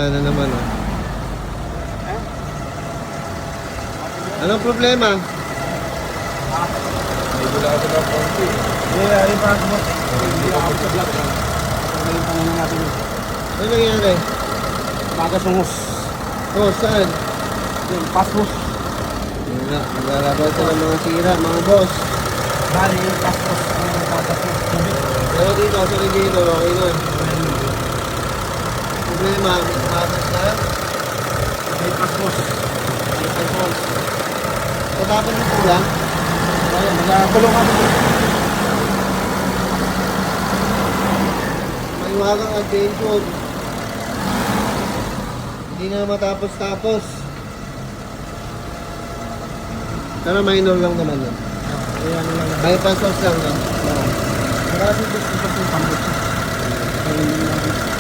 Ano naman oh. Anong problema? May gula ako ng konti. Yung passport. Hindi ako sa vlog. Ano yung pangalan natin? Ano nangyari? Magasungos. Oh, saan? Yung passport. Yun na, naglalabaw sa mga sira, mga boss. Bali yung passport. Ang nagpapasok. Pero dito, sa dito, okay na. Problema, matas na. May passport. Patapon yung kulang. Ayun, magkakulong kami. May wagang adventure. Hindi na matapos-tapos. Pero minor lang naman yun. Ayan lang. Bypass lang lang. Marami gusto ko sa pambot. Ayun lang.